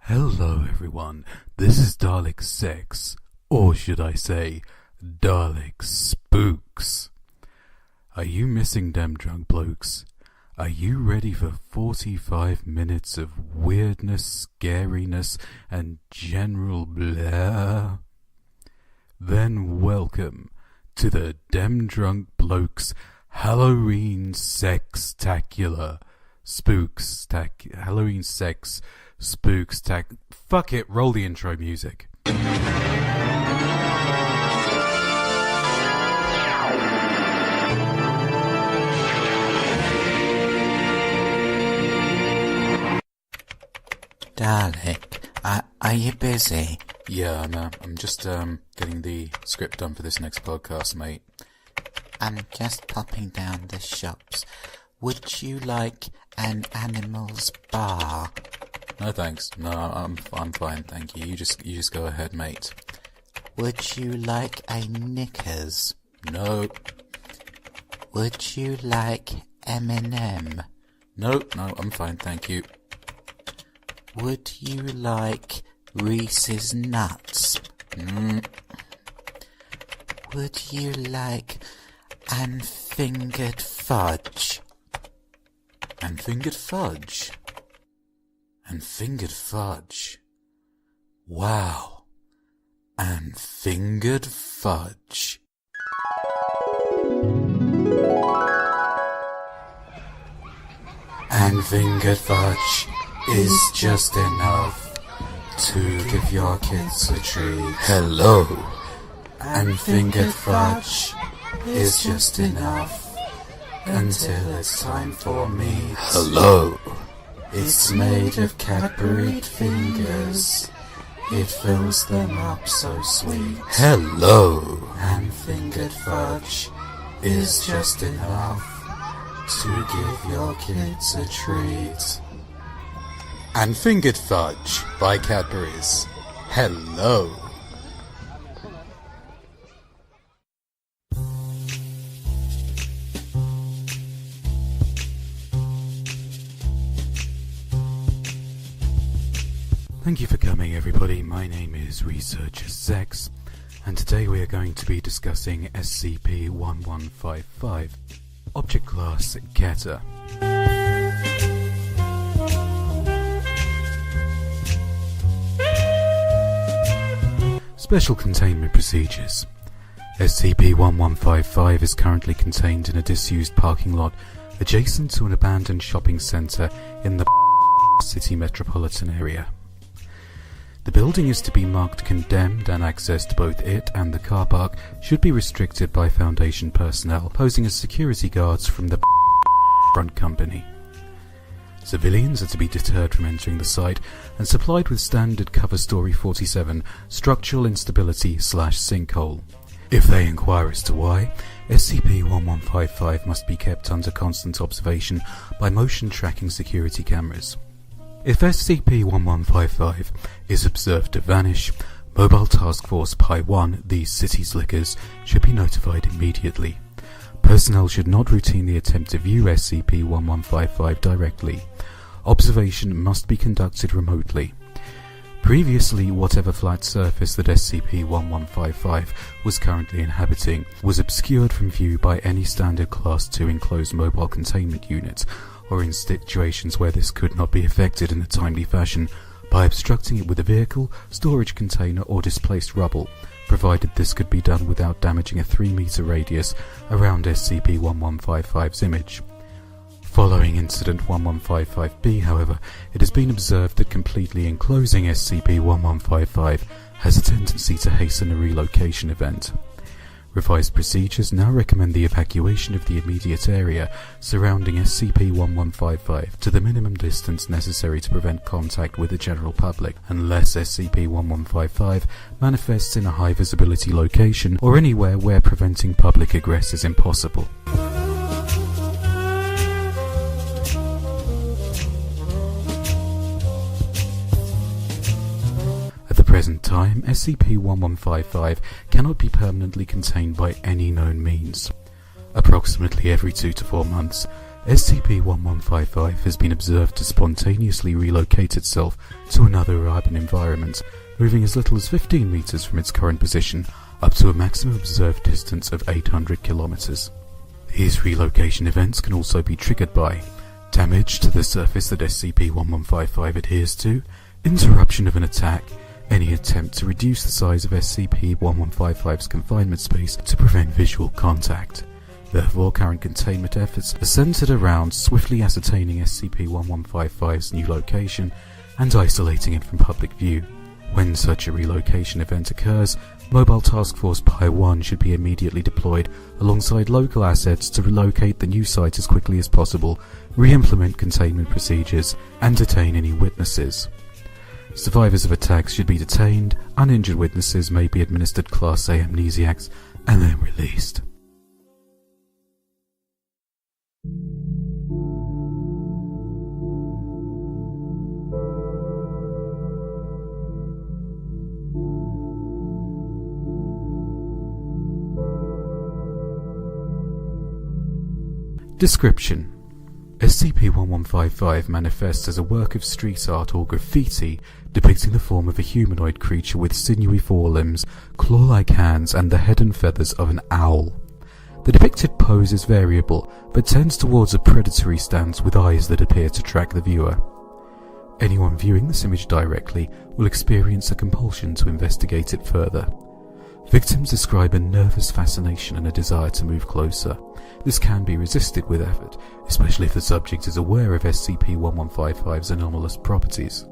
Hello everyone, this is Daleks 6, or should I say, Daleks Spooks. Are you missing them drunk blokes? Are you ready for 45 minutes of weirdness, scariness, and general blah? Then welcome to the Dem Drunk Blokes Halloween Sextacular. Halloween Sex Spooktacular. Fuck it, roll the intro music. Dalek, are you busy? Yeah, I'm just getting the script done for this next podcast, mate. I'm just popping down the shops. Would you like an animal's bar? No thanks. No, I'm fine, thank you. You just go ahead, mate. Would you like a Knickers? No. Would you like M&M? No, I'm fine, thank you. Would you like Reese's Nuts? Would you like fingered fudge? And fingered fudge? And fingered fudge? Wow. And fingered fudge. And fingered fudge is just enough to give your kids a treat. Hello. And fingered fudge is just enough until it's time for me. Hello. It's made of Cadbury fingers. It fills them up so sweet. Hello. And fingered fudge is just enough to give your kids a treat. And fingered fudge by Cadbury's. Hello. Thank you for coming, everybody. My name is Researcher Zex, and today we are going to be discussing SCP-1155, Object Class Getter. Special Containment Procedures. SCP-1155 is currently contained in a disused parking lot adjacent to an abandoned shopping centre in the city metropolitan area. The building is to be marked condemned, and access to both it and the car park should be restricted by Foundation personnel posing as security guards from the front company. Civilians are to be deterred from entering the site and supplied with standard Cover Story 47 structural instability / sinkhole. If they inquire as to why, SCP-1155 must be kept under constant observation by motion tracking security cameras. If SCP-1155 is observed to vanish, Mobile Task Force Pi-1, the City Slickers, should be notified immediately. Personnel should not routinely attempt to view SCP-1155 directly. Observation must be conducted remotely. Previously, whatever flat surface that SCP-1155 was currently inhabiting was obscured from view by any standard Class II enclosed mobile containment unit, or in situations where this could not be effected in a timely fashion, by obstructing it with a vehicle, storage container, or displaced rubble, provided this could be done without damaging a 3-meter radius around SCP-1155's image. Following Incident 1155-B, however, it has been observed that completely enclosing SCP-1155 has a tendency to hasten a relocation event. Revised procedures now recommend the evacuation of the immediate area surrounding SCP-1155 to the minimum distance necessary to prevent contact with the general public, unless SCP-1155 manifests in a high visibility location or anywhere where preventing public egress is impossible. At the present time, SCP-1155 cannot be permanently contained by any known means. Approximately every 2 to 4 months, SCP-1155 has been observed to spontaneously relocate itself to another urban environment, moving as little as 15 meters from its current position up to a maximum observed distance of 800 kilometers. These relocation events can also be triggered by damage to the surface that SCP-1155 adheres to, interruption of an attack, any attempt to reduce the size of SCP-1155's confinement space to prevent visual contact. Therefore, current containment efforts are centered around swiftly ascertaining SCP-1155's new location and isolating it from public view. When such a relocation event occurs, Mobile Task Force Pi 1 should be immediately deployed alongside local assets to relocate the new site as quickly as possible, re-implement containment procedures, and detain any witnesses. Survivors of attacks should be detained, uninjured witnesses may be administered Class A amnesiacs, and then released. Description: SCP-1155 manifests as a work of street art or graffiti depicting the form of a humanoid creature with sinewy forelimbs, claw-like hands, and the head and feathers of an owl. The depicted pose is variable, but tends towards a predatory stance with eyes that appear to track the viewer. Anyone viewing this image directly will experience a compulsion to investigate it further. Victims describe a nervous fascination and a desire to move closer. This can be resisted with effort, especially if the subject is aware of SCP-1155's anomalous properties.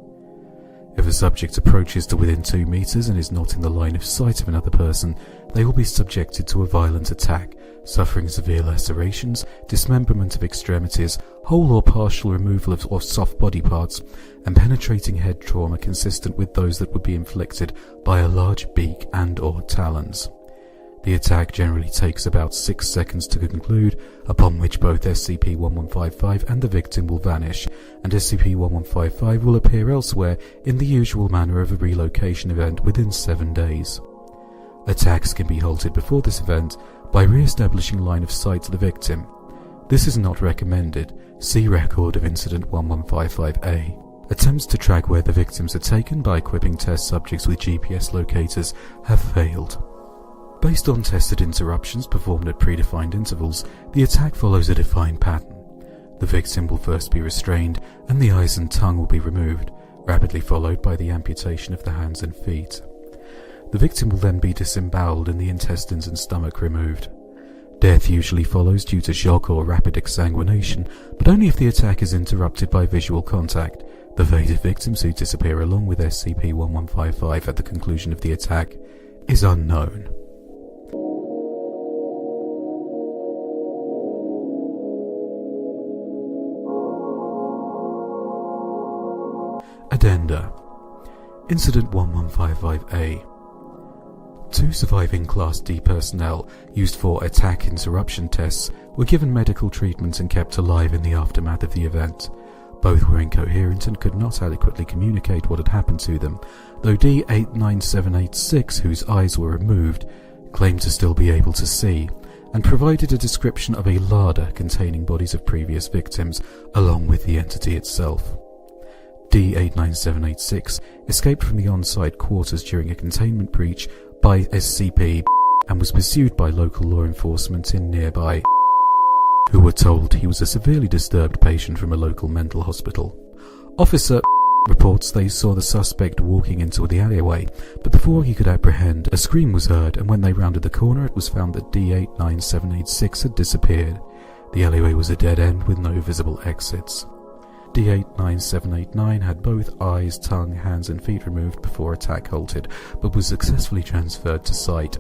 If a subject approaches to within 2 meters and is not in the line of sight of another person, they will be subjected to a violent attack, suffering severe lacerations, dismemberment of extremities, whole or partial removal of soft body parts, and penetrating head trauma consistent with those that would be inflicted by a large beak and/or talons. The attack generally takes about 6 seconds to conclude, upon which both SCP-1155 and the victim will vanish, and SCP-1155 will appear elsewhere in the usual manner of a relocation event within 7 days. Attacks can be halted before this event by re-establishing line of sight to the victim. This is not recommended. See Record of Incident 1155-A. Attempts to track where the victims are taken by equipping test subjects with GPS locators have failed. Based on tested interruptions performed at predefined intervals, the attack follows a defined pattern. The victim will first be restrained, and the eyes and tongue will be removed, rapidly followed by the amputation of the hands and feet. The victim will then be disemboweled and the intestines and stomach removed. Death usually follows due to shock or rapid exsanguination, but only if the attack is interrupted by visual contact. The fate of victims who disappear along with SCP-1155 at the conclusion of the attack is unknown. Addenda. Incident 1155-A. 2 surviving Class D personnel used for attack interruption tests were given medical treatment and kept alive in the aftermath of the event. Both were incoherent and could not adequately communicate what had happened to them, though D-89786, whose eyes were removed, claimed to still be able to see, and provided a description of a larder containing bodies of previous victims, along with the entity itself. D-89786 escaped from the on-site quarters during a containment breach by SCP and was pursued by local law enforcement in nearby, who were told he was a severely disturbed patient from a local mental hospital. Officer reports they saw the suspect walking into the alleyway, but before he could apprehend, a scream was heard, and when they rounded the corner it was found that D-89786 had disappeared. The alleyway was a dead end with no visible exits. D-89789 had both eyes, tongue, hands and feet removed before attack halted, but was successfully transferred to site.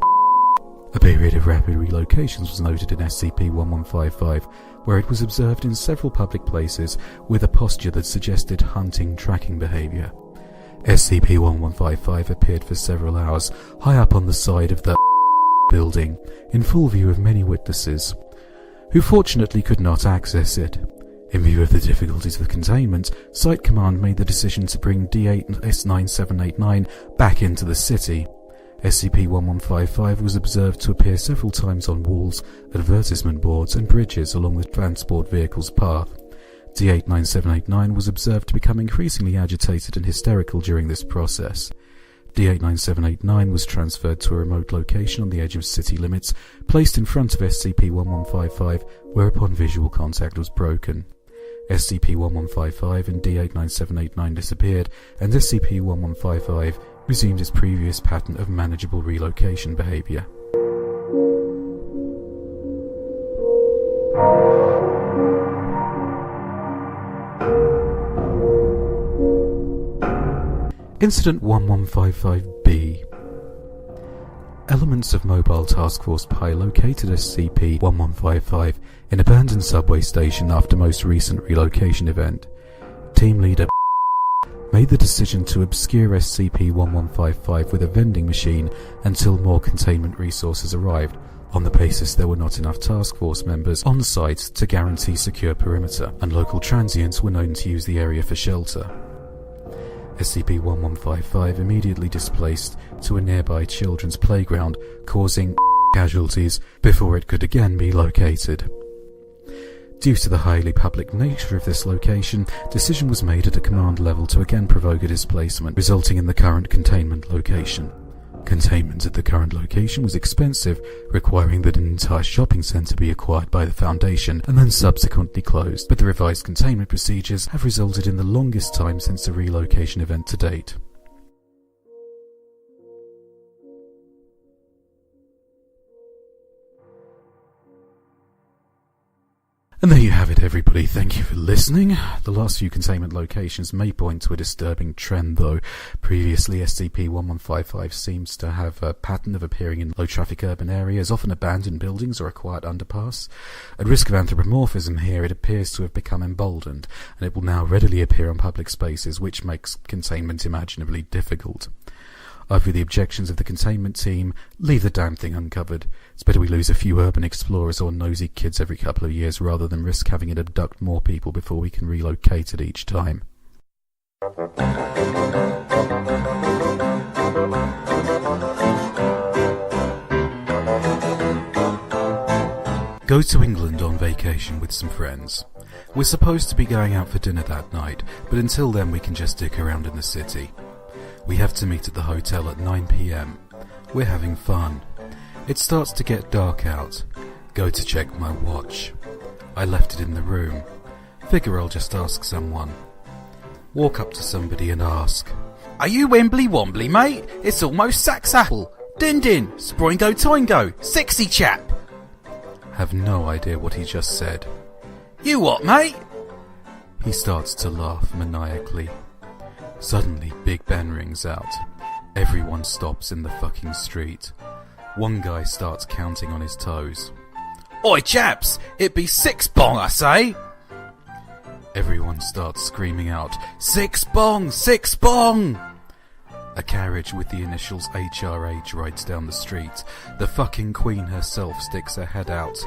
A period of rapid relocations was noted in SCP-1155, where it was observed in several public places with a posture that suggested hunting tracking behavior. SCP-1155 appeared for several hours high up on the side of the building, in full view of many witnesses, who fortunately could not access it. In view of the difficulties with containment, Site Command made the decision to bring D-89789 back into the city. SCP-1155 was observed to appear several times on walls, advertisement boards and bridges along the transport vehicle's path. D89789 was observed to become increasingly agitated and hysterical during this process. D89789 was transferred to a remote location on the edge of city limits, placed in front of SCP-1155, whereupon visual contact was broken. SCP-1155 and D89789 disappeared, and SCP-1155 resumed its previous pattern of manageable relocation behavior. Incident 1155-B. Elements of Mobile Task Force Pi located SCP-1155 in abandoned subway station after most recent relocation event. Team leader made the decision to obscure SCP-1155 with a vending machine until more containment resources arrived, on the basis there were not enough task force members on site to guarantee secure perimeter, and local transients were known to use the area for shelter. SCP-1155 immediately displaced to a nearby children's playground, causing casualties before it could again be located. Due to the highly public nature of this location, decision was made at a command level to again provoke a displacement, resulting in the current containment location. Containment at the current location was expensive, requiring that an entire shopping centre be acquired by the Foundation and then subsequently closed, but the revised containment procedures have resulted in the longest time since the relocation event to date. And there you have it, everybody. Thank you for listening. The last few containment locations may point to a disturbing trend, though. Previously, SCP-1155 seems to have a pattern of appearing in low-traffic urban areas, often abandoned buildings or a quiet underpass. At risk of anthropomorphism here, it appears to have become emboldened, and it will now readily appear on public spaces, which makes containment imaginably difficult. Over the objections of the containment team, leave the damn thing uncovered. It's better we lose a few urban explorers or nosy kids every couple of years rather than risk having it abduct more people before we can relocate it each time. Go to England on vacation with some friends. We're supposed to be going out for dinner that night, but until then we can just dick around in the city. We have to meet at the hotel at 9 PM. We're having fun. It starts to get dark out. Go to check my watch. I left it in the room. Figure I'll just ask someone. Walk up to somebody and ask, "Are you Wembley Wombly, mate? It's almost Sax Apple. Din din, Sproingo Toingo, sexy chap." Have no idea what he just said. "You what, mate?" He starts to laugh maniacally. Suddenly, Big Ben rings out. Everyone stops in the fucking street. One guy starts counting on his toes. "Oi, chaps! It be 6 bong, I say!" Everyone starts screaming out, "6 bong! 6 bong!" A carriage with the initials HRH rides down the street. The fucking Queen herself sticks her head out.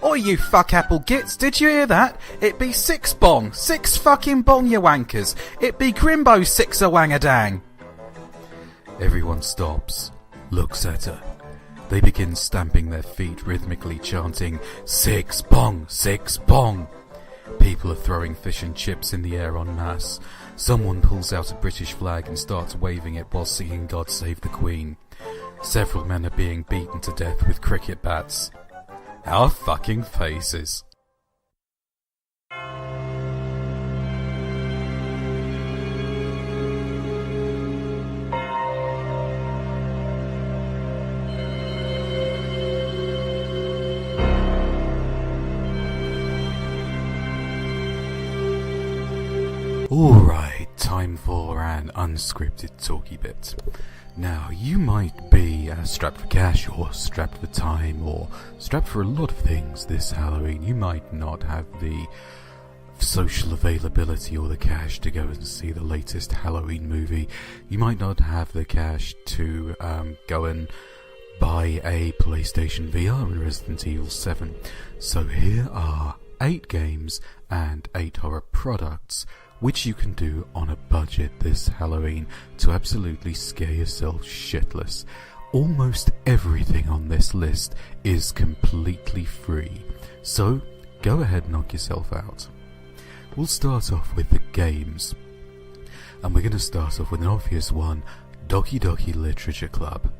"Oi, you fuck apple gits, did you hear that? It be 6 bong, 6 fucking bong, you wankers. It be Grimbo 6-a-wang-a-dang." Everyone stops, looks at her. They begin stamping their feet rhythmically, chanting, "6 bong, 6 bong." People are throwing fish and chips in the air en masse. Someone pulls out a British flag and starts waving it while singing "God Save the Queen." Several men are being beaten to death with cricket bats. Our fucking faces. Alright, time for an unscripted talky bit. Now, you might be strapped for cash, or strapped for time, or strapped for a lot of things this Halloween. You might not have the social availability or the cash to go and see the latest Halloween movie. You might not have the cash to go and buy a PlayStation VR in Resident Evil 7. So here are 8 games and 8 horror products which you can do on a budget this Halloween to absolutely scare yourself shitless. almost everything on this list is completely free, so go ahead and knock yourself out. We'll start off with the games, and we're going to start off with an obvious one, Doki Doki Literature Club.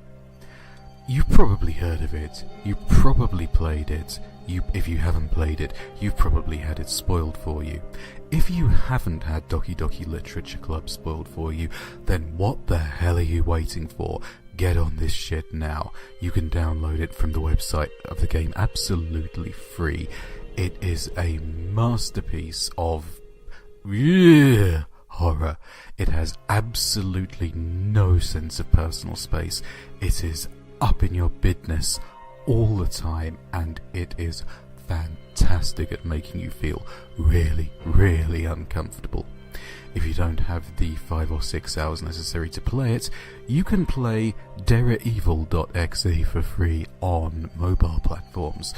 You've probably heard of it, you probably played it, if you haven't played it, you've probably had it spoiled for you. If you haven't had Doki Doki Literature Club spoiled for you, then what the hell are you waiting for? Get on this shit now. You can download it from the website of the game absolutely free. It is a masterpiece of horror. It has absolutely no sense of personal space. It is up in your business all the time, and it is fantastic at making you feel really, really uncomfortable. If you don't have the 5 or 6 hours necessary to play it, you can play DDBs for free on mobile platforms,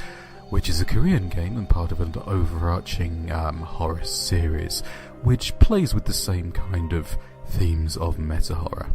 which is a Korean game and part of an overarching horror series, which plays with the same kind of themes of meta-horror.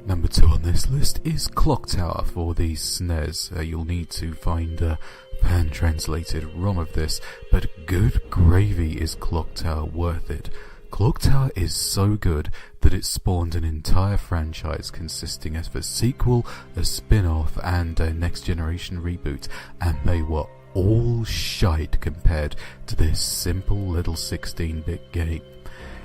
Number 2 on this list is Clock Tower for the SNES. You'll need to find a fan-translated ROM of this, but good gravy is Clock Tower worth it. Clock Tower is so good that it spawned an entire franchise consisting of a sequel, a spin-off, and a next-generation reboot, and they were all shite compared to this simple little 16-bit game.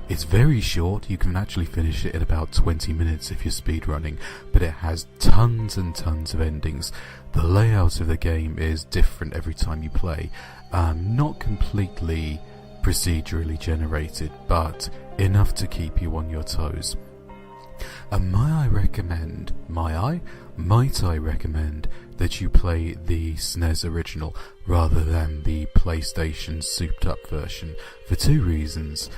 It's very short, you can actually finish it in about 20 minutes if you're speedrunning, but it has tons and tons of endings. The layout of the game is different every time you play, not completely procedurally generated, but enough to keep you on your toes. And might I recommend that you play the SNES original rather than the PlayStation souped up version, for 2 reasons.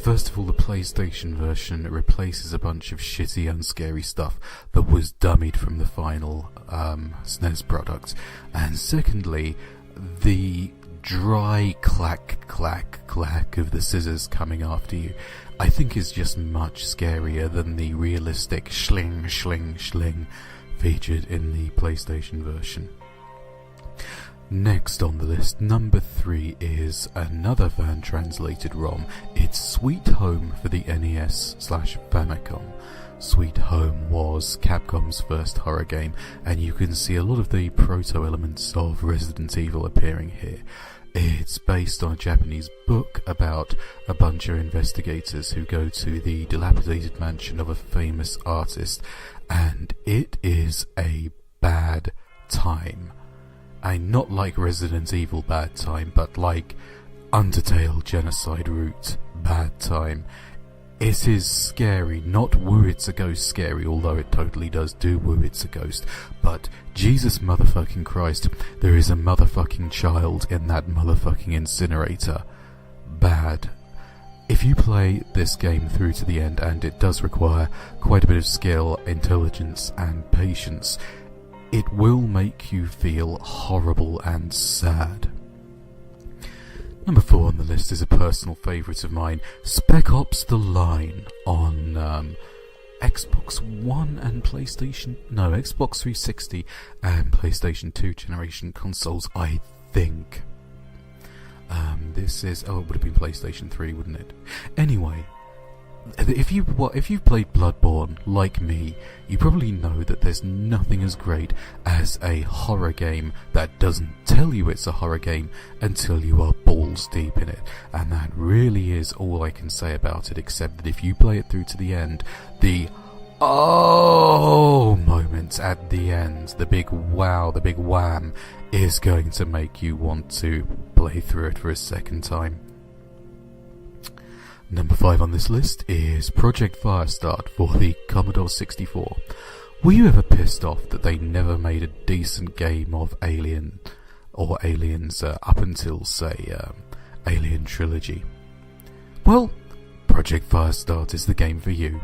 First of all, the PlayStation version replaces a bunch of shitty, unscary stuff that was dummied from the final SNES product. And secondly, the dry clack of the scissors coming after you, I think is just much scarier than the realistic schling featured in the PlayStation version. Next on the list, number 3 is another fan-translated ROM. It's Sweet Home for the NES/Famicom. Sweet Home was Capcom's first horror game, and you can see a lot of the proto-elements of Resident Evil appearing here. It's based on a Japanese book about a bunch of investigators who go to the dilapidated mansion of a famous artist, and it is a bad time. And not like Resident Evil bad time, but like Undertale Genocide Route bad time. It is scary, not woo it's a ghost scary, although it totally does do woo it's a ghost, but Jesus motherfucking Christ, there is a motherfucking child in that motherfucking incinerator. Bad. If you play this game through to the end, and it does require quite a bit of skill, intelligence and patience, it will make you feel horrible and sad. Number 4 on the list is a personal favourite of mine, Spec Ops The Line on Xbox One and Xbox 360 and PlayStation 2 generation consoles, I think. This is, it would have been PlayStation 3, wouldn't it? Anyway, if you've played Bloodborne, like me, you probably know that there's nothing as great as a horror game that doesn't tell you it's a horror game until you are balls deep in it. And that really is all I can say about it, except that if you play it through to the end, the oh moments at the end, the big wow, the big wham, is going to make you want to play through it for a second time. Number 5 on this list is Project Firestart for the Commodore 64. Were you ever pissed off that they never made a decent game of Alien or Aliens up until, say, Alien Trilogy? Well, Project Firestart is the game for you.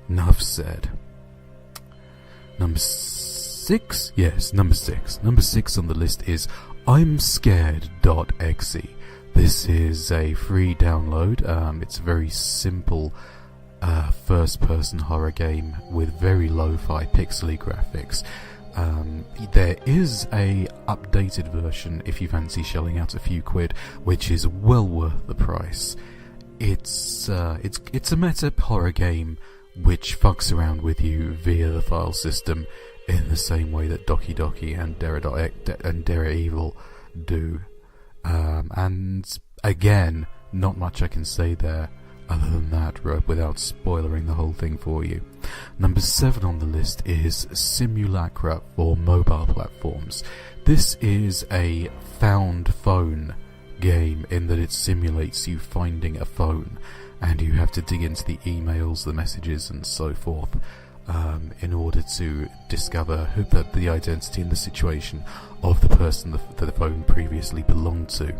Enough said. Number 6? Yes, number 6. Number 6 on the list is I'm Scared.exe. This is a free download. It's a very simple first-person horror game with very lo-fi pixely graphics. There is a updated version if you fancy shelling out a few quid, which is well worth the price. It's a meta horror game which fucks around with you via the file system in the same way that Doki Doki and Dere Evil do. And again, not much I can say there other than that, without spoilering the whole thing for you. Number 7 on the list is Simulacra for mobile platforms. This is a found phone game in that it simulates you finding a phone, and you have to dig into the emails, the messages and so forth in order to discover the identity and the situation of the person that the phone previously belonged to.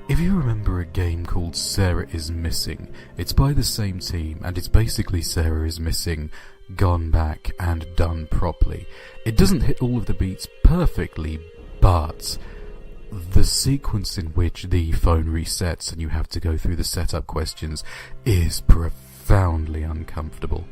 If you remember a game called Sarah is Missing, it's by the same team, and it's basically Sarah is Missing gone back and done properly. It doesn't hit all of the beats perfectly, but the sequence in which the phone resets and you have to go through the setup questions is profoundly uncomfortable.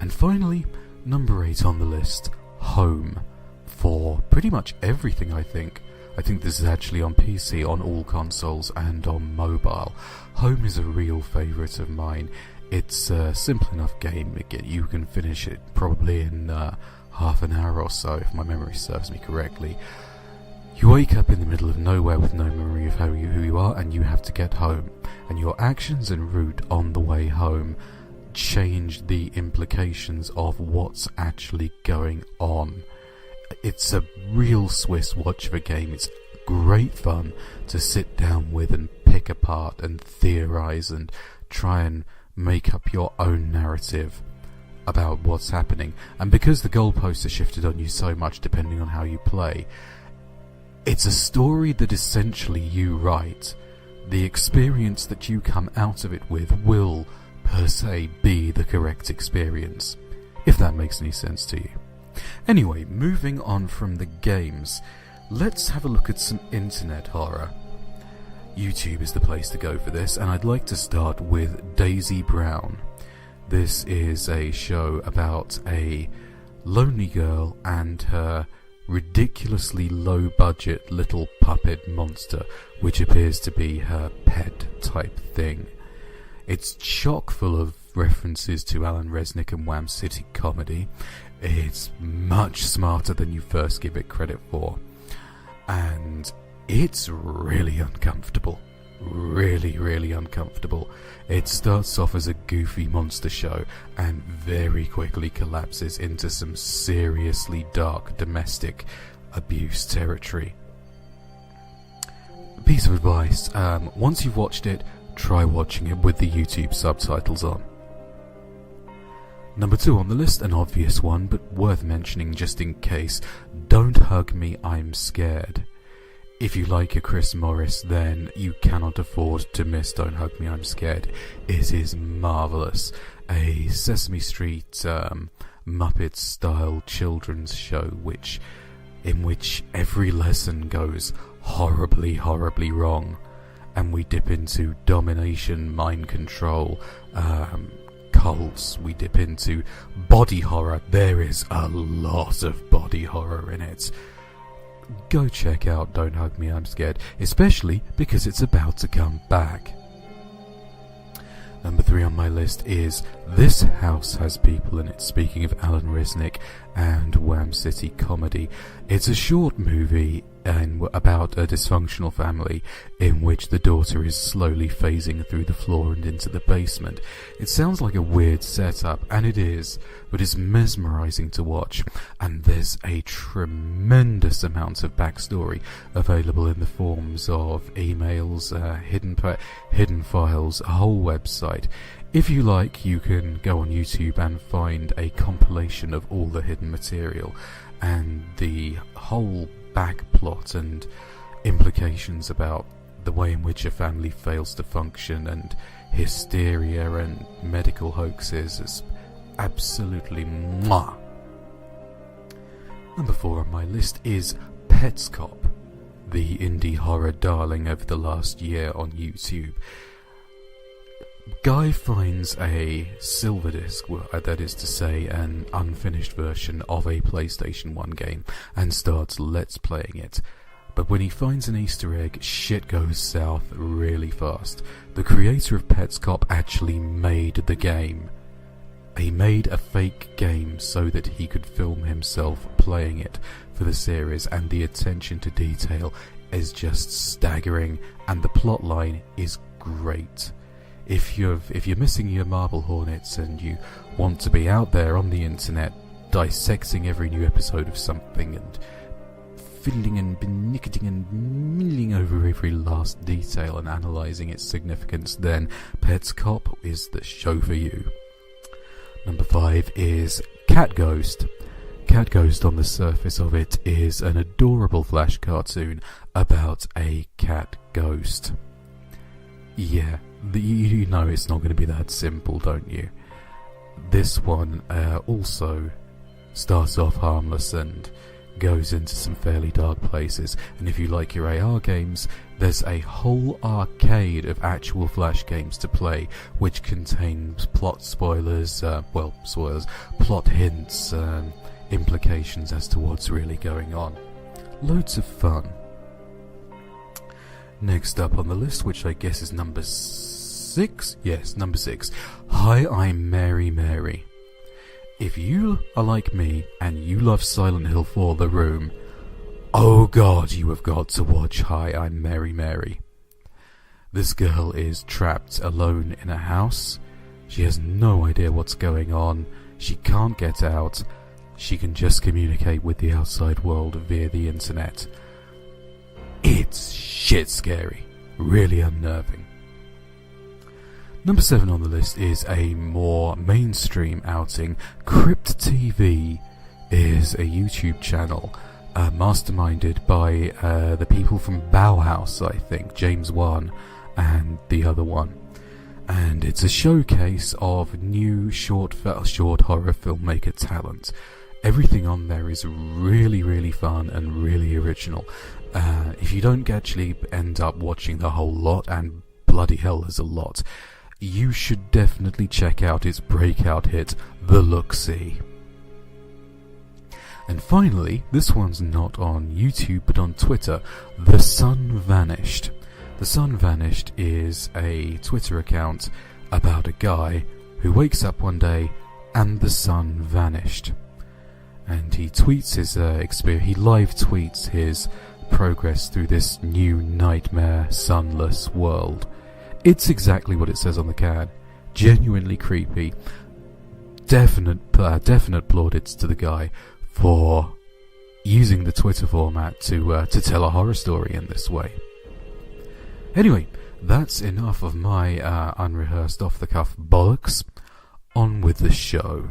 And finally, number 8 on the list, Home, for pretty much everything, I think. I think this is actually on PC, on all consoles, and on mobile. Home is a real favourite of mine. It's a simple enough game. You can finish it probably in half an hour or so, if my memory serves me correctly. You wake up in the middle of nowhere with no memory of who you are, and you have to get home. And your actions and route on the way home change the implications of what's actually going on. It's a real Swiss watch of a game. It's great fun to sit down with and pick apart and theorise and try and make up your own narrative about what's happening. And because the goalposts are shifted on you so much depending on how you play, it's a story that essentially you write. The experience that you come out of it with will, per se, be the correct experience, if that makes any sense to you. Anyway, moving on from the games, let's have a look at some internet horror. YouTube is the place to go for this, and I'd like to start with Daisy Brown. This is a show about a lonely girl and her ridiculously low-budget little puppet monster, which appears to be her pet type thing. It's chock full of references to Alan Resnick and Wham City comedy. It's much smarter than you first give it credit for. And it's really uncomfortable. Really, really uncomfortable. It starts off as a goofy monster show and very quickly collapses into some seriously dark domestic abuse territory. Piece of advice, once you've watched it, try watching it with the YouTube subtitles on. Number 2 on the list, an obvious one, but worth mentioning just in case, Don't Hug Me, I'm Scared. If you like your Chris Morris, then you cannot afford to miss Don't Hug Me, I'm Scared. It is marvellous. A Sesame Street Muppet-style children's show in which every lesson goes horribly, horribly wrong. And we dip into domination, mind control, cults, we dip into body horror. There is a lot of body horror in it. Go check out Don't Hug Me, I'm Scared, especially because it's about to come back. Number 3 on my list is This House Has People in It, speaking of Alan Resnick and Wham City comedy. It's a short movie about a dysfunctional family in which the daughter is slowly phasing through the floor and into the basement. It sounds like a weird setup, and it is, but it's mesmerising to watch, and there's a tremendous amount of backstory available in the forms of emails, hidden files, a whole website. If you like, you can go on YouTube and find a compilation of all the hidden material and the whole back plot and implications about the way in which a family fails to function and hysteria and medical hoaxes is absolutely mwah. Number 4 on my list is Pets Cop, the indie horror darling of the last year on YouTube. Guy finds a silver disc, that is to say an unfinished version of a PlayStation 1 game, and starts let's playing it. But when he finds an Easter egg, shit goes south really fast. The creator of Pets Cop actually made the game. He made a fake game so that he could film himself playing it for the series, and the attention to detail is just staggering, and the plotline is great. If you're missing your marble hornets and you want to be out there on the internet dissecting every new episode of something and fiddling and benicketing and milling over every last detail and analysing its significance, then Pets Cop is the show for you. Number 5 is Cat Ghost. Cat Ghost, on the surface of it, is an adorable Flash cartoon about a cat ghost. Yeah, you know it's not going to be that simple, don't you? This one also starts off harmless and goes into some fairly dark places, and if you like your AR games, there's a whole arcade of actual Flash games to play, which contains plot spoilers, plot hints, implications as to what's really going on. Loads of fun. Next up on the list, which I guess is number 6? Yes, number 6. Hi, I'm Mary Mary. If you are like me and you love Silent Hill 4 The Room, oh god, you have got to watch Hi, I'm Mary Mary. This girl is trapped alone in a house. She has no idea what's going on. She can't get out. She can just communicate with the outside world via the internet. It's shit scary. Really unnerving. Number 7 on the list is a more mainstream outing. Crypt TV is a YouTube channel masterminded by the people from Bauhaus, I think, James Wan and the other one. And it's a showcase of new short horror filmmaker talent. Everything on there is really, really fun and really original. If you don't actually end up watching the whole lot, and bloody hell there's a lot, you should definitely check out its breakout hit, The Look-See. And finally, this one's not on YouTube but on Twitter, The Sun Vanished. The Sun Vanished is a Twitter account about a guy who wakes up one day and the sun vanished. And he tweets his experience, he live tweets his progress through this new nightmare sunless world. It's exactly what it says on the can. Genuinely creepy. Definite plaudits to the guy for using the Twitter format to tell a horror story in this way. Anyway, that's enough of my unrehearsed off-the-cuff bollocks. On with the show.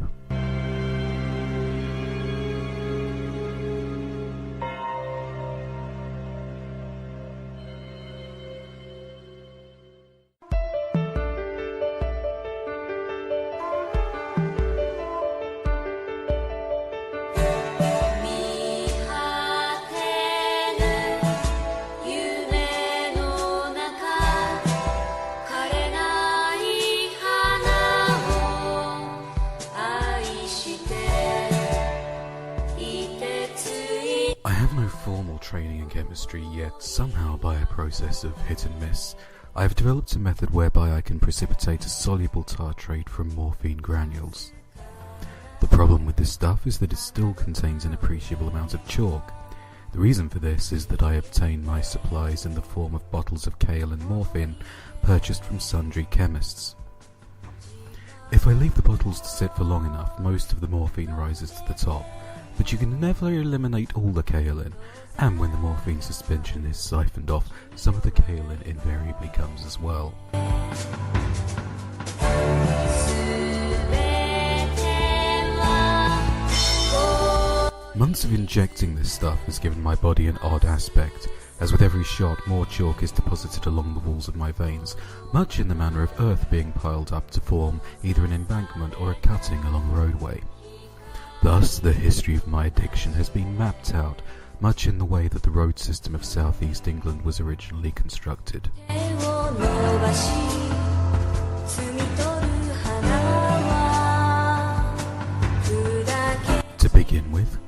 Training in chemistry, yet somehow by a process of hit and miss, I have developed a method whereby I can precipitate a soluble tartrate from morphine granules. The problem with this stuff is that it still contains an appreciable amount of chalk. The reason for this is that I obtain my supplies in the form of bottles of kaolin morphine purchased from sundry chemists. If I leave the bottles to sit for long enough, most of the morphine rises to the top, but you can never eliminate all the kaolin, and when the morphine suspension is siphoned off, some of the kaolin invariably comes as well. Months of injecting this stuff has given my body an odd aspect, as with every shot more chalk is deposited along the walls of my veins, much in the manner of earth being piled up to form either an embankment or a cutting along a roadway. Thus, the history of my addiction has been mapped out, much in the way that the road system of southeast England was originally constructed.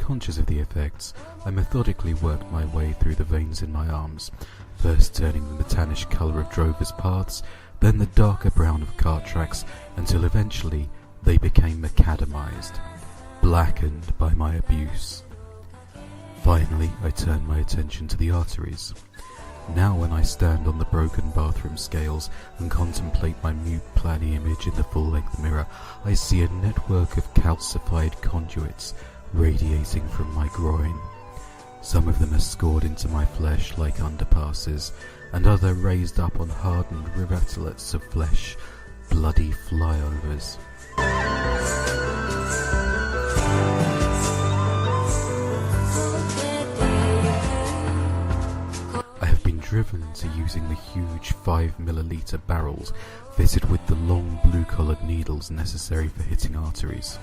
Unconscious of the effects, I methodically worked my way through the veins in my arms, first turning the metallic colour of drovers' paths, then the darker brown of cart tracks, until eventually they became macadamized, blackened by my abuse. Finally, I turned my attention to the arteries. Now when I stand on the broken bathroom scales and contemplate my mute planny image in the full-length mirror, I see a network of calcified conduits radiating from my groin. Some of them are scored into my flesh like underpasses, and other raised up on hardened rivulets of flesh, bloody flyovers. I have been driven to using the huge 5 milliliter barrels fitted with the long blue-coloured needles necessary for hitting arteries.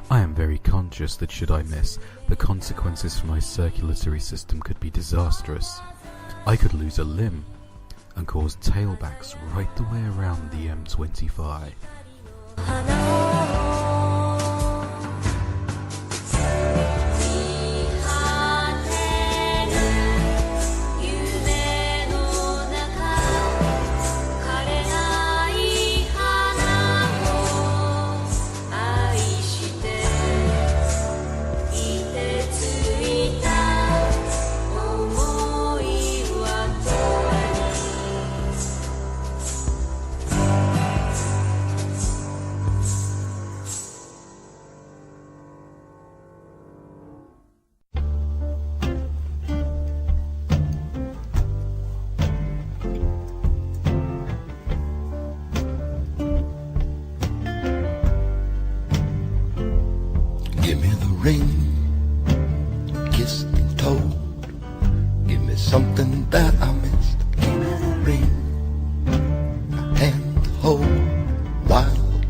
I am very conscious that should I miss, the consequences for my circulatory system could be disastrous. I could lose a limb and cause tailbacks right the way around the M25. Give me the ring, kissed and told. Give me something that I missed. Give me the ring, a hand to hold, wild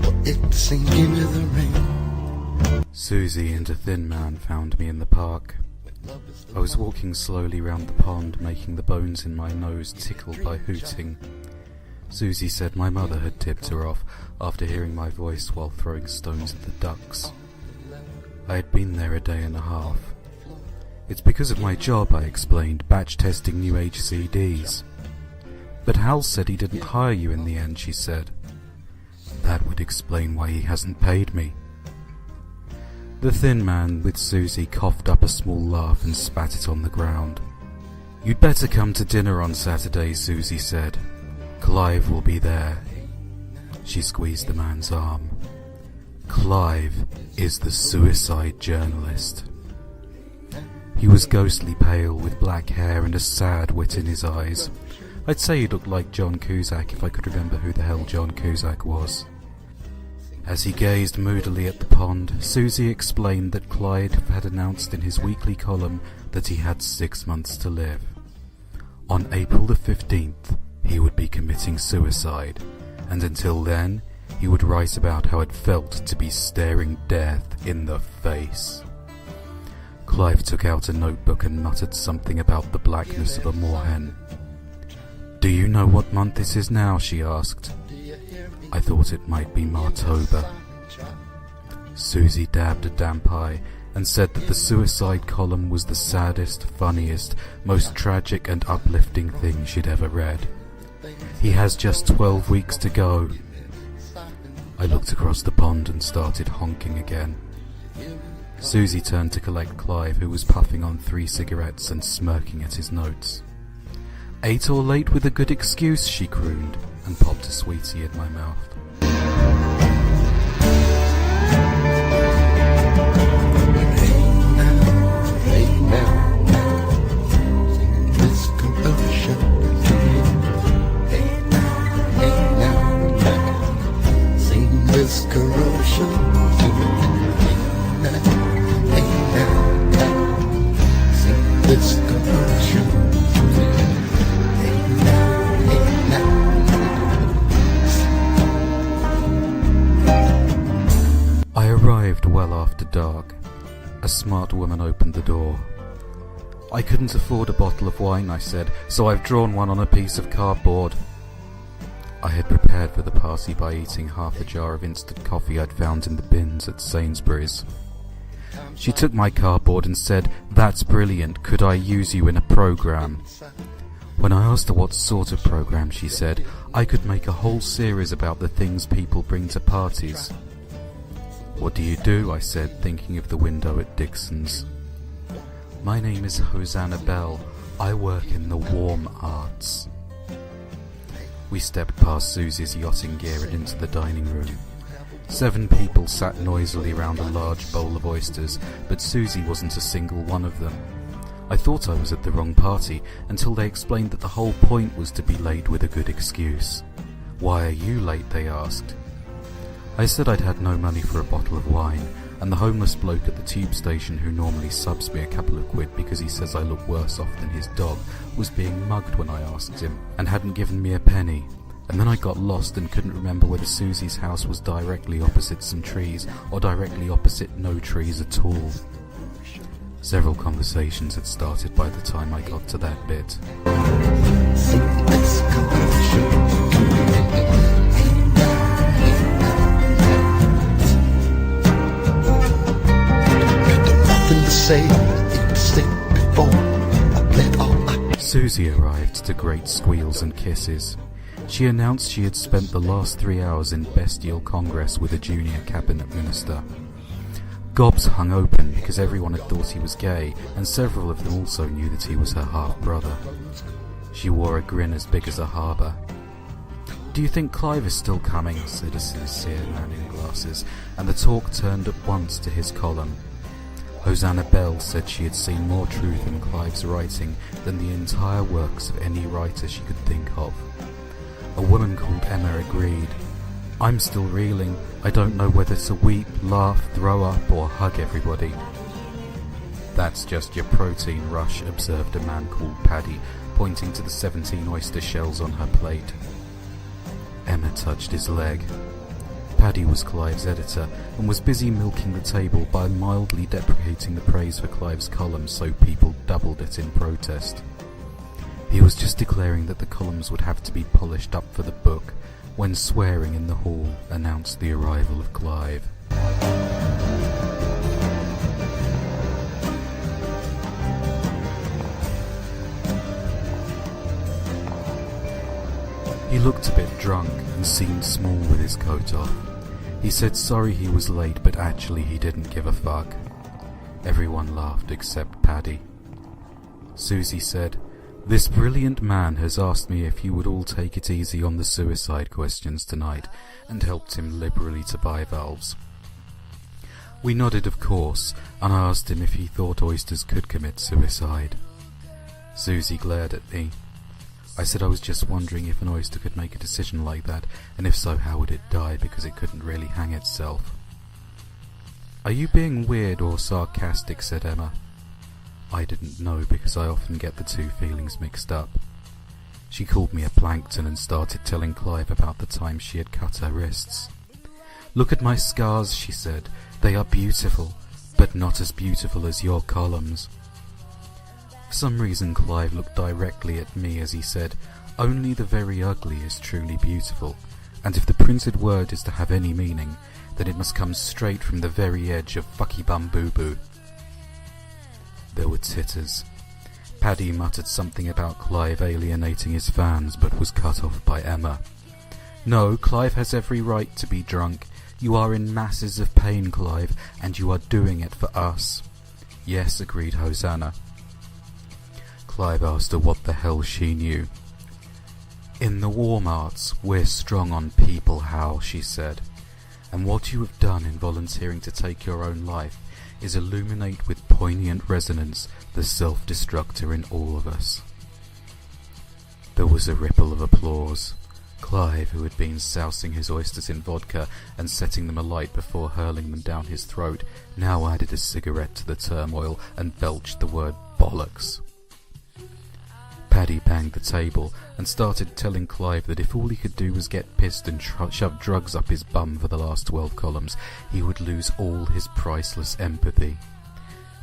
for it to sing. Give me the ring. Susie and a thin man found me in the park. I was walking slowly round the pond, making the bones in my nose tickle by hooting. Susie said my mother had tipped her off after hearing my voice while throwing stones at the ducks. I had been there a day and a half. It's because of my job, I explained, batch testing new HCDs. But Hal said he didn't hire you in the end, she said. That would explain why he hasn't paid me. The thin man with Susie coughed up a small laugh and spat it on the ground. You'd better come to dinner on Saturday, Susie said. Clive will be there. She squeezed the man's arm. Clive is the suicide journalist. He was ghostly pale with black hair and a sad wit in his eyes. I'd say he looked like John Cusack if I could remember who the hell John Cusack was. As he gazed moodily at the pond, Susie explained that Clyde had announced in his weekly column that he had 6 months to live. On April the 15th, he would be committing suicide, and until then, he would write about how it felt to be staring death in the face. Clive took out a notebook and muttered something about the blackness of a moorhen. Do you know what month this is now? She asked. I thought it might be Martober. Susie dabbed a damp eye and said that the suicide column was the saddest, funniest, most tragic and uplifting thing she'd ever read. He has just 12 weeks to go. I looked across the pond and started honking again. Susie turned to collect Clive, who was puffing on 3 cigarettes and smirking at his notes. 8 or late with a good excuse, she crooned, and popped a sweetie in my mouth. I arrived well after dark. A smart woman opened the door. I couldn't afford a bottle of wine, I said, so I've drawn one on a piece of cardboard. I had prepared for the party by eating half a jar of instant coffee I'd found in the bins at Sainsbury's. She took my cardboard and said, "That's brilliant, could I use you in a program?" When I asked her what sort of program, she said, "I could make a whole series about the things people bring to parties." "What do you do?" I said, thinking of the window at Dixon's. "My name is Hosanna Bell. I work in the warm arts." We stepped past Susie's yachting gear and into the dining room. 7 people sat noisily around a large bowl of oysters, but Susie wasn't a single one of them. I thought I was at the wrong party until they explained that the whole point was to be late with a good excuse. "Why are you late?" they asked. I said I'd had no money for a bottle of wine, and the homeless bloke at the tube station who normally subs me a couple of quid because he says I look worse off than his dog was being mugged when I asked him, and hadn't given me a penny. And then I got lost and couldn't remember whether Susie's house was directly opposite some trees or directly opposite no trees at all. Several conversations had started by the time I got to that bit. Susie arrived to great squeals and kisses. She announced she had spent the last 3 hours in bestial congress with a junior cabinet minister. Gobs hung open because everyone had thought he was gay, and several of them also knew that he was her half-brother. She wore a grin as big as a harbour. "Do you think Clive is still coming?" said a sincere man in glasses, and the talk turned at once to his column. Hosanna Bell said she had seen more truth in Clive's writing than the entire works of any writer she could think of. A woman called Emma agreed. "I'm still reeling. I don't know whether to weep, laugh, throw up, or hug everybody." "That's just your protein rush," observed a man called Paddy, pointing to the 17 oyster shells on her plate. Emma touched his leg. Paddy was Clive's editor and was busy milking the table by mildly deprecating the praise for Clive's columns, so people doubled it in protest. He was just declaring that the columns would have to be polished up for the book when swearing in the hall announced the arrival of Clive. He looked a bit drunk and seemed small with his coat off. He said sorry he was late, but actually he didn't give a fuck. Everyone laughed except Paddy. Susie said, "This brilliant man has asked me if you would all take it easy on the suicide questions tonight," and helped him liberally to bivalves. We nodded of course, and I asked him if he thought oysters could commit suicide. Susie glared at me. I said I was just wondering if an oyster could make a decision like that, and if so, how would it die, because it couldn't really hang itself. "Are you being weird or sarcastic?" said Emma. I didn't know, because I often get the two feelings mixed up. She called me a plankton and started telling Clive about the time she had cut her wrists. "Look at my scars," she said. "They are beautiful, but not as beautiful as your columns." For some reason Clive looked directly at me as he said, "Only the very ugly is truly beautiful, and if the printed word is to have any meaning, then it must come straight from the very edge of fucky bum boo boo." There were titters. Paddy muttered something about Clive alienating his fans, but was cut off by Emma. "No, Clive has every right to be drunk. You are in masses of pain, Clive, and you are doing it for us." "Yes," agreed Hosanna. Clive asked her what the hell she knew. "In the warm arts, we're strong on people, Hal," she said. "And what you have done in volunteering to take your own life is illuminate with poignant resonance the self-destructor in all of us." There was a ripple of applause. Clive, who had been sousing his oysters in vodka and setting them alight before hurling them down his throat, now added a cigarette to the turmoil and belched the word bollocks. Paddy banged the table and started telling Clive that if all he could do was get pissed and shove drugs up his bum for the last 12 columns, he would lose all his priceless empathy.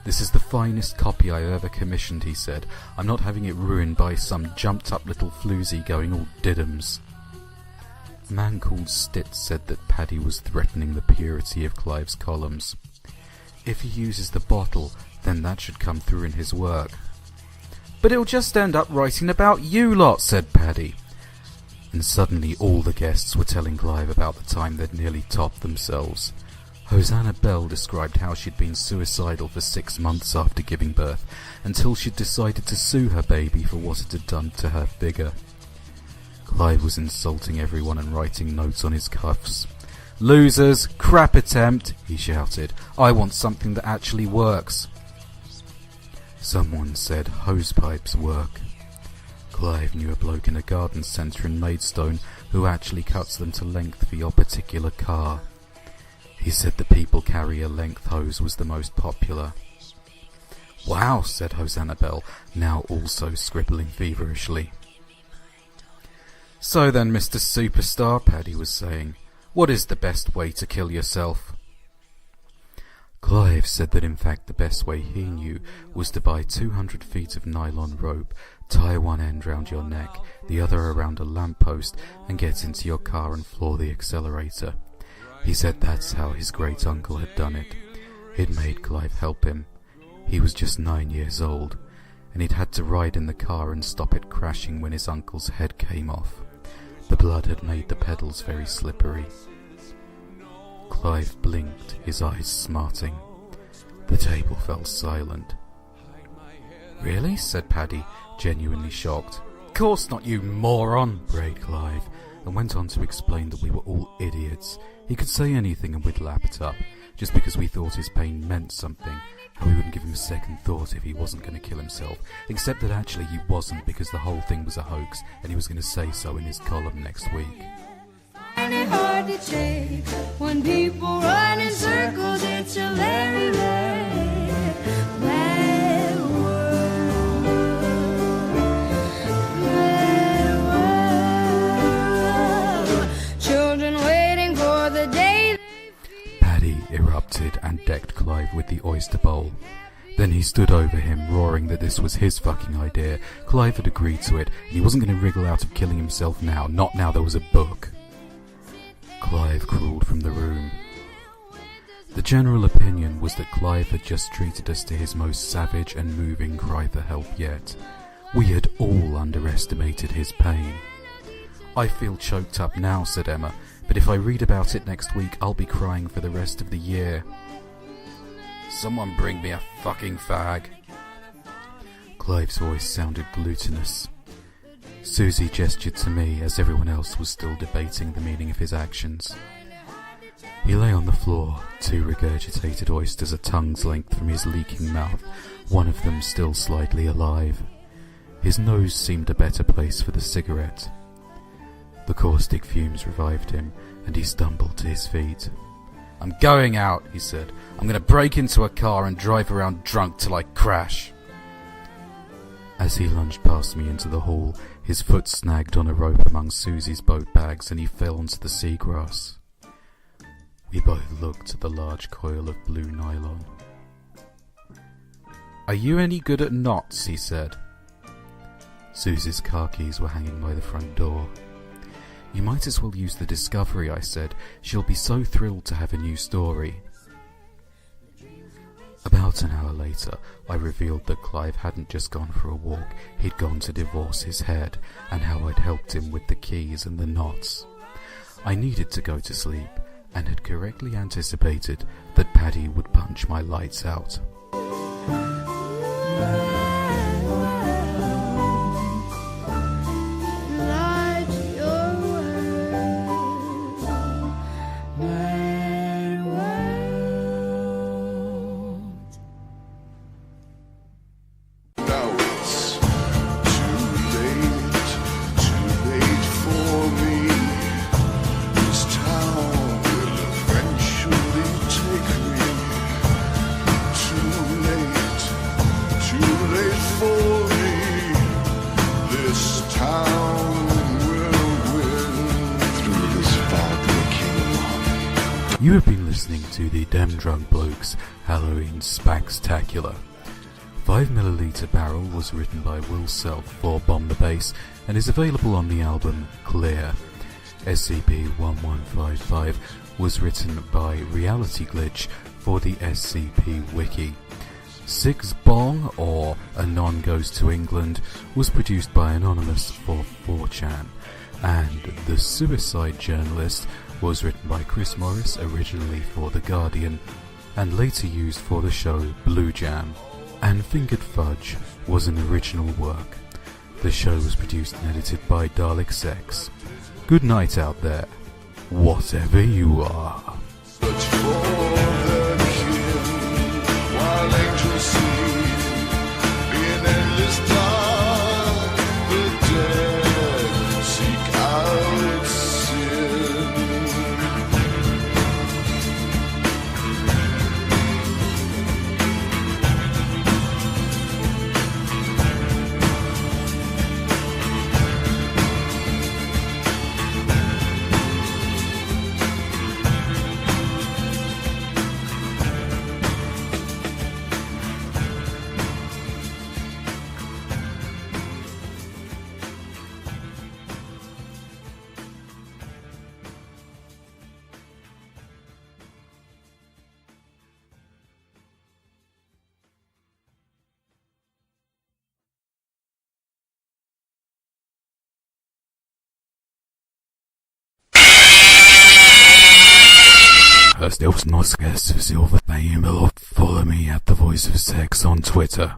"This is the finest copy I ever commissioned," he said. "I'm not having it ruined by some jumped-up little floozy going all diddums." A man called Stitt said that Paddy was threatening the purity of Clive's columns. if he uses the bottle, then that should come through in his work. But he'll just end up writing about you lot, said Paddy. And suddenly all the guests were telling Clive about the time they'd nearly topped themselves. Hosanna Bell described how she'd been suicidal for 6 months after giving birth, until she'd decided to sue her baby for what it had done to her figure. Clive was insulting everyone and writing notes on his cuffs. "Losers! Crap attempt!" he shouted. "I want something that actually works." Someone said hosepipes work. Clive knew a bloke in a garden centre in Maidstone who actually cuts them to length for your particular car. He said the people carrier length hose was the most popular. "Wow," said Hosanna Bell, now also scribbling feverishly. "So then, Mr. Superstar," Paddy was saying, "what is the best way to kill yourself?" Clive said that in fact the best way he knew was to buy 200 feet of nylon rope, tie one end round your neck, the other around a lamppost, and get into your car and floor the accelerator. He said that's how his great-uncle had done it. He'd made Clive help him. He was just 9 years old, and he'd had to ride in the car and stop it crashing when his uncle's head came off. The blood had made the pedals very slippery. Clive blinked, his eyes smarting. The table fell silent. "Really?" said Paddy, genuinely shocked. "Course not, you moron!" brayed Clive, and went on to explain that we were all idiots. He could say anything and we'd lap it up, just because we thought his pain meant something, how we wouldn't give him a second thought if he wasn't going to kill himself, except that actually he wasn't, because the whole thing was a hoax, and he was going to say so in his column next week. It's hard to take when people run in circles. It's a very, very bad world. Children waiting for the day. Paddy erupted and decked Clive with the oyster bowl. Then he stood over him, roaring that this was his fucking idea. Clive had agreed to it, and he wasn't going to wriggle out of killing himself now, not now there was a book. Clive crawled from the room. The general opinion was that Clive had just treated us to his most savage and moving cry for help yet. We had all underestimated his pain. "I feel choked up now," said Emma, "but if I read about it next week, I'll be crying for the rest of the year." "Someone bring me a fucking fag." Clive's voice sounded glutinous. Susie gestured to me as everyone else was still debating the meaning of his actions. He lay on the floor, 2 regurgitated oysters a tongue's length from his leaking mouth, one of them still slightly alive. His nose seemed a better place for the cigarette. The caustic fumes revived him, and he stumbled to his feet. "I'm going out," he said. "I'm going to break into a car and drive around drunk till I crash." As he lunged past me into the hall, his foot snagged on a rope among Susie's boat bags and he fell onto the seagrass. We both looked at the large coil of blue nylon. "Are you any good at knots?" he said. Susie's car keys were hanging by the front door. "You might as well use the Discovery," I said. "She'll be so thrilled to have a new story." About an hour later, I revealed that Clive hadn't just gone for a walk, he'd gone to divorce his head, and how I'd helped him with the keys and the knots. I needed to go to sleep, and had correctly anticipated that Paddy would punch my lights out. You have been listening to the Dem Drunk Blokes Halloween Spooktacular. 5ml Barrel was written by Will Self for Bomb the Bass and is available on the album Clear. SCP-1155 was written by Reality Glitch for the SCP Wiki. Six Bong, or Anon Goes to England, was produced by Anonymous for 4chan, and The Suicide Journalist was written by Chris Morris originally for The Guardian, and later used for the show Blue Jam, and Fingered Fudge was an original work. The show was produced and edited by Daleks X. Good night out there, whatever you are. Search for the king, while angels sing, in endless time, the dead seek out sin. Still was not scarce to silver. Follow me at the Voice of Sex on Twitter.